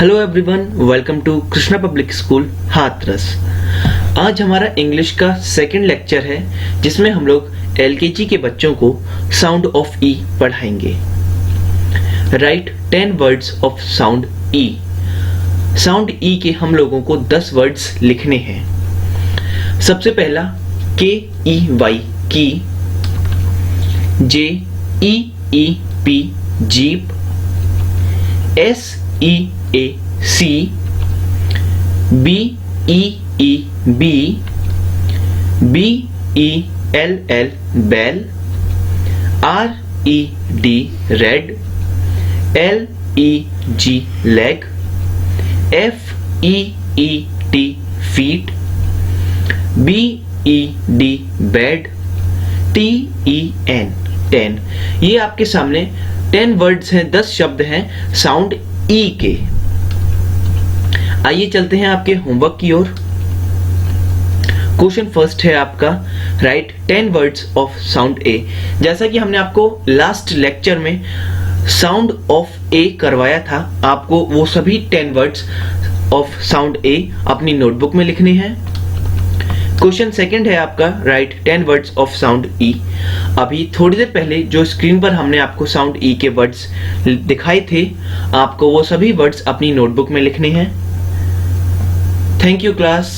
Hello everyone, welcome to Krishna public school Hathras. आज हमारा English का सेकंड लेक्चर है जिसमें हम लोग एलकेजी के बच्चों को साउंड ऑफ ई पढ़ाएंगे। Right 10 words of sound E. Sound E के हम लोगों को 10 वर्ड्स लिखने हैं। सबसे पहला के E Y key, J E E P jeep, S E A sea, B E E bee, B E L L bell, R E D red, L E G leg, F E E T feet, B E D bed, T E N 10। ये आपके सामने 10 words हैं, 10 शब्द हैं sound E के। आइए चलते हैं आपके होमवर्क की ओर। क्वेश्चन फर्स्ट है आपका, राइट 10 वर्ड्स ऑफ साउंड ए। जैसा कि हमने आपको लास्ट लेक्चर में साउंड ऑफ ए करवाया था, आपको वो सभी 10 वर्ड्स ऑफ साउंड ए अपनी नोटबुक में लिखने हैं। क्वेश्चन सेकंड है आपका, राइट 10 वर्ड्स ऑफ साउंड ई। अभी थोड़ी देर पहले जो स्क्रीन पर हमने आपको साउंड ई के वर्ड्स दिखाए थे, आपको वो सभी वर्ड्स अपनी नोटबुक में लिखने हैं। Thank you class.